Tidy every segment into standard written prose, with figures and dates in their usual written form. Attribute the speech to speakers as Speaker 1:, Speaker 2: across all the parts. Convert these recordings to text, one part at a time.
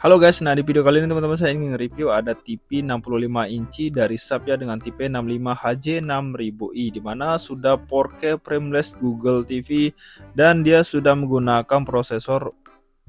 Speaker 1: Halo guys, nah di video kali ini teman-teman saya ingin review ada TV 65 inci dari Sharp ya dengan tipe 65HJ6000i di mana sudah 4K frameless Google TV dan dia sudah menggunakan prosesor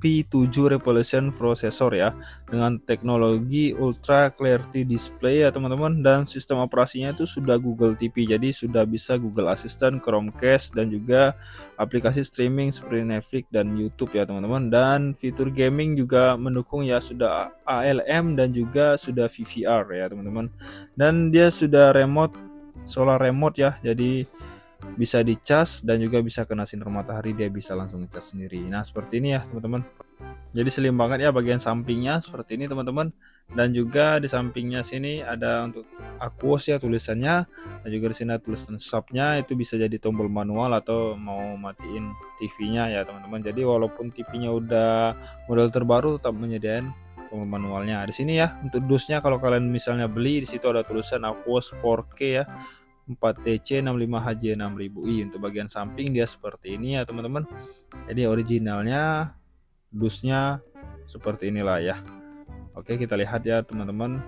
Speaker 1: P7 Revolution processor ya dengan teknologi Ultra Clarity Display ya teman-teman, dan sistem operasinya itu sudah Google TV, jadi sudah bisa Google Assistant, Chromecast, dan juga aplikasi streaming seperti Netflix dan YouTube ya teman-teman, dan fitur gaming juga mendukung ya, sudah ALM dan juga sudah VVR ya teman-teman, dan dia sudah remote solar remote ya, jadi bisa dicas dan juga bisa kena sinar matahari, dia bisa langsung ngecas sendiri. Nah seperti ini ya teman-teman, jadi slim banget ya bagian sampingnya seperti ini teman-teman, dan juga di sampingnya sini ada untuk Aquos ya tulisannya, dan juga di sini ada tulisan Sharp-nya, itu bisa jadi tombol manual atau mau matiin TV-nya ya teman-teman. Jadi walaupun TV-nya udah model terbaru tetap menyediakan tombol manualnya. Di sini ya untuk dusnya, kalau kalian misalnya beli, di situ ada tulisan Aquos 4K ya 4TC 65HJ6000i. Untuk bagian samping dia seperti ini ya teman-teman. Jadi originalnya dusnya seperti inilah ya. Oke, kita lihat ya teman-teman.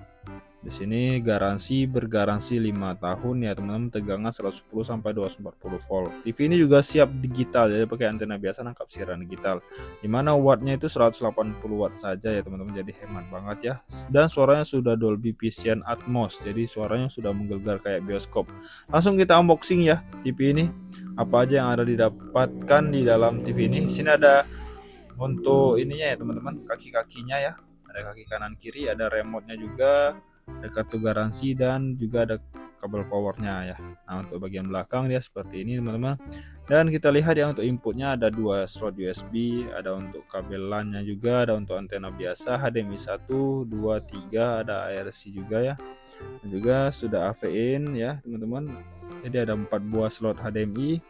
Speaker 1: Di sini bergaransi 5 tahun ya teman-teman, tegangan 110 sampai 240 volt. TV ini juga siap digital, jadi pakai antena biasa nangkap siaran digital. Dimana wattnya itu 180 watt saja ya teman-teman, jadi hemat banget ya. Dan suaranya sudah Dolby Vision Atmos, jadi suaranya sudah menggelegar kayak bioskop. Langsung kita unboxing ya TV ini. Apa aja yang ada didapatkan di dalam TV ini? Di sini ada untuk ininya ya teman-teman, kaki-kakinya ya, ada kaki kanan kiri, ada remote-nya juga, ada kartu garansi, dan juga ada kabel powernya ya. Nah untuk bagian belakang dia seperti ini teman-teman, dan kita lihat ya untuk inputnya ada 2 slot USB, ada untuk kabel LAN-nya juga, ada untuk antena biasa HDMI 1, 2, 3, ada ARC juga ya, dan juga sudah AV-in ya teman-teman. Jadi ada 4 buah slot HDMI,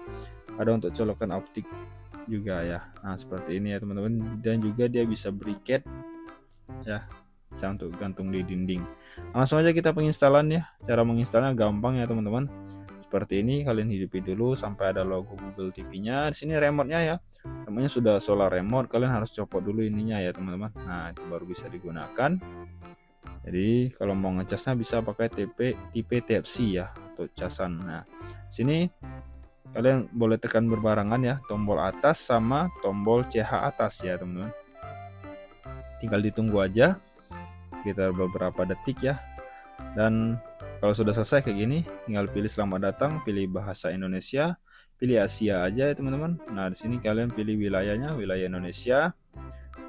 Speaker 1: ada untuk colokan optik juga ya. Nah seperti ini ya teman-teman, dan juga dia bisa briket ya, bisa untuk gantung di dinding. Langsung aja kita penginstalan ya. Cara menginstalnya gampang ya teman-teman, seperti ini. Kalian hidupi dulu sampai ada logo Google TV-nya. Di sini remote-nya ya, namanya sudah solar remote, kalian harus copot dulu ininya ya teman-teman. Nah itu baru bisa digunakan. Jadi kalau mau ngecasnya bisa pakai tipe Type-C ya untuk casan. Nah sini kalian boleh tekan berbarengan ya, tombol atas sama tombol CH atas ya teman-teman. Tinggal ditunggu aja sekitar beberapa detik ya, dan kalau sudah selesai kayak gini tinggal pilih selamat datang, pilih bahasa Indonesia, pilih Asia aja ya teman-teman. Nah di sini kalian pilih wilayahnya, wilayah Indonesia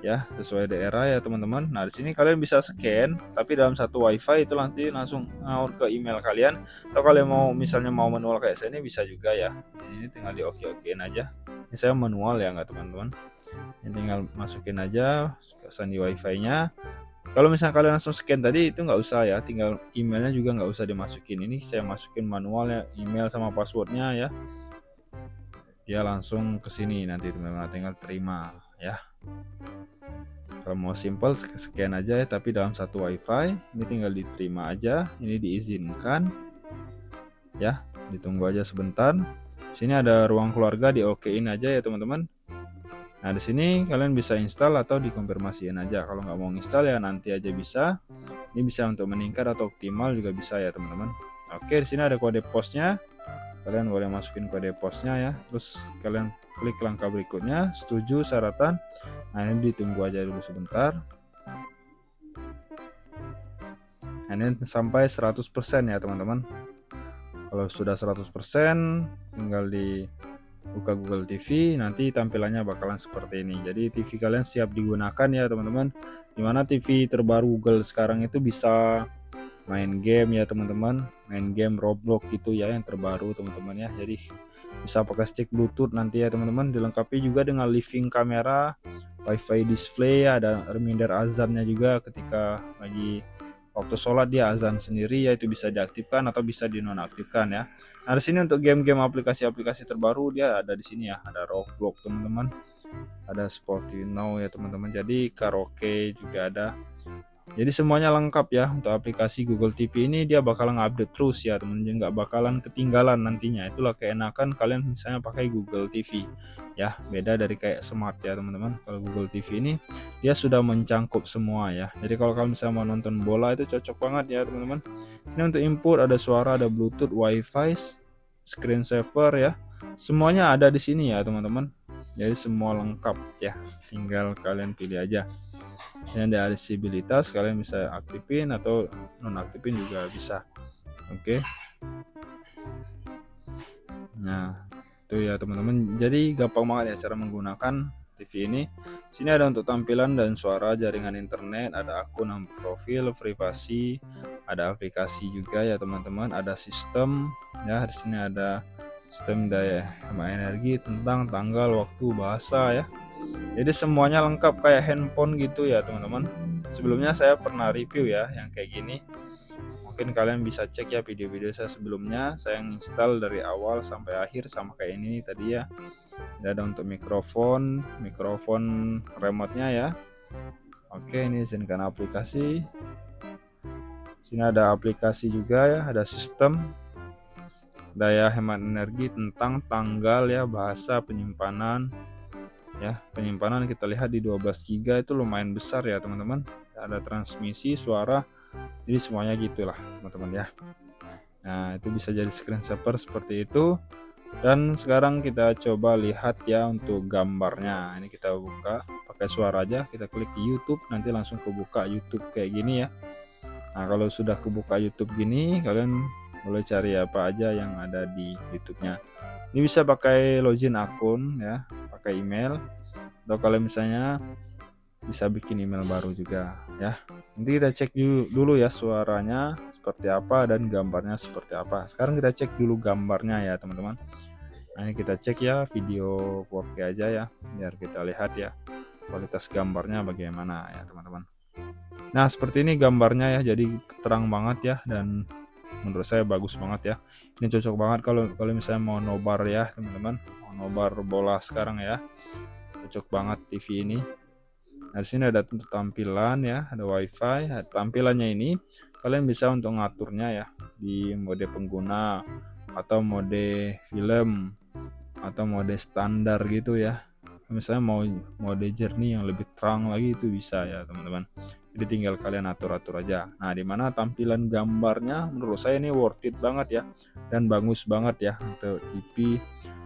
Speaker 1: ya, sesuai daerah ya teman-teman. Nah di sini kalian bisa scan, tapi dalam satu wifi itu nanti langsung ngaur ke email kalian, atau kalian mau misalnya mau manual kayak saya ini bisa juga ya. Ini tinggal di oke-okein aja. Ini saya manual ya nggak teman-teman, ini tinggal masukin aja sandi wifi-nya. Kalau misalnya kalian langsung scan tadi itu nggak usah ya, tinggal emailnya juga nggak usah dimasukin, ini saya masukin manual ya, email sama passwordnya ya, dia langsung ke sini nanti teman-teman, tinggal terima ya. Kalau mau simple scan aja ya, tapi dalam satu wifi ini tinggal diterima aja, ini diizinkan ya, ditunggu aja sebentar. Sini ada ruang keluarga, di okein aja ya teman-teman. Nah di sini kalian bisa install atau dikonfirmasiin aja. Kalau nggak mau install ya nanti aja bisa. Ini bisa untuk meningkat atau optimal juga bisa ya teman-teman. Oke, di sini ada kode posnya. Kalian boleh masukin kode posnya ya. Terus kalian klik langkah berikutnya, setuju syaratan. Nah ini ditunggu aja dulu sebentar. Nah, ini sampai 100% ya teman-teman. Kalau sudah 100% tinggal buka Google TV, nanti tampilannya bakalan seperti ini. Jadi TV kalian siap digunakan ya teman-teman. Dimana TV terbaru Google sekarang itu bisa main game ya teman-teman, main game Roblox gitu ya yang terbaru teman-teman ya. Jadi bisa pakai stick Bluetooth nanti ya teman-teman. Dilengkapi juga dengan living camera, WiFi display, ada reminder azannya juga ketika lagi waktu sholat, dia azan sendiri ya, itu bisa diaktifkan atau bisa dinonaktifkan ya. Nah di sini untuk game-game aplikasi-aplikasi terbaru dia ada di sini ya, ada Roblox teman-teman, ada Spotify Now ya teman-teman, jadi karaoke juga ada. Jadi semuanya lengkap ya untuk aplikasi Google TV ini, dia bakalan update terus ya teman-teman, nggak bakalan ketinggalan nantinya. Itulah keenakan kalian misalnya pakai Google TV ya, beda dari kayak smart ya teman-teman. Kalau Google TV ini dia sudah mencangkup semua ya. Jadi kalau kalian misalnya mau nonton bola itu cocok banget ya teman-teman. Ini untuk input ada suara, ada Bluetooth, WiFi, screen saver ya. Semuanya ada di sini ya teman-teman. Jadi semua lengkap ya. Tinggal kalian pilih aja. Yang ada aksesibilitas, kalian bisa aktifin atau nonaktifin juga bisa. Oke. Nah, itu ya teman-teman. Jadi gampang banget ya cara menggunakan TV ini. Sini ada untuk tampilan dan suara, jaringan internet, ada akun, profil, privasi, ada aplikasi juga ya teman-teman, ada sistem ya. Di sini ada sistem daya hemat energi, tentang tanggal, waktu, bahasa ya. Jadi semuanya lengkap kayak handphone gitu ya teman-teman. Sebelumnya saya pernah review ya yang kayak gini. Mungkin kalian bisa cek ya video-video saya sebelumnya. Saya install dari awal sampai akhir sama kayak ini tadi ya. Ini ada untuk mikrofon remote-nya ya. Oke, ini izinkan aplikasi. Sini ada aplikasi juga ya, ada sistem, daya hemat energi, tentang tanggal ya, bahasa, penyimpanan ya. Penyimpanan kita lihat di 12 GB itu lumayan besar ya teman-teman. Ada transmisi suara, jadi semuanya gitulah teman-teman ya. Nah, itu bisa jadi screensaver seperti itu. Dan sekarang kita coba lihat ya untuk gambarnya. Ini kita buka pakai suara aja, kita klik di YouTube, nanti langsung kebuka YouTube kayak gini ya. Nah, kalau sudah kebuka YouTube gini, kalian boleh cari apa aja yang ada di YouTube-nya. Ini bisa pakai login akun ya, pakai email, atau kalau misalnya bisa bikin email baru juga ya. Nanti kita cek dulu ya suaranya seperti apa dan gambarnya seperti apa. Sekarang kita cek dulu gambarnya ya teman-teman. Nah, ini kita cek ya video 4K aja ya, biar kita lihat ya kualitas gambarnya bagaimana ya teman-teman. Nah, seperti ini gambarnya ya, jadi terang banget ya, dan menurut saya bagus banget ya. Ini cocok banget kalau misalnya mau nobar ya teman-teman, mau nobar bola sekarang ya, cocok banget TV ini. Nah, di sini ada untuk tampilan ya, ada WiFi. Nah, tampilannya ini kalian bisa untuk ngaturnya ya di mode pengguna atau mode film atau mode standar gitu ya. Misalnya mau mode jernih yang lebih terang lagi itu bisa ya teman-teman. Jadi tinggal kalian atur-atur aja. Nah, dimana tampilan gambarnya menurut saya ini worth it banget ya, dan bagus banget ya untuk TV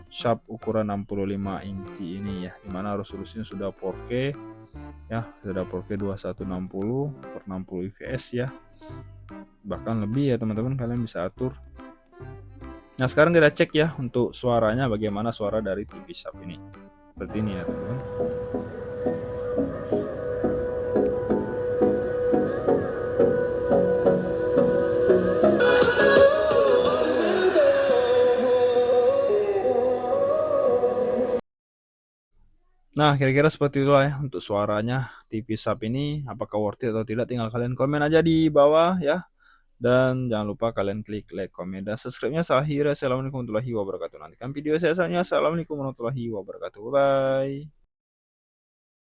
Speaker 1: Sharp ukuran 65 inci ini ya, dimana resolusinya sudah 4K ya, sudah 4K 2160 per 60 fps ya, bahkan lebih ya teman-teman, kalian bisa atur. Nah, sekarang kita cek ya untuk suaranya bagaimana suara dari TV Sharp ini. Seperti ini ya teman-teman. Nah, kira-kira seperti itulah ya untuk suaranya TV Sharp ini. Apakah worth it atau tidak, tinggal kalian komen aja di bawah ya. Dan jangan lupa kalian klik like, komen, dan subscribe-nya. Saya akhiri. Assalamualaikum warahmatullahi wabarakatuh. Nantikan video saya selanjutnya. Assalamualaikum warahmatullahi wabarakatuh. Bye.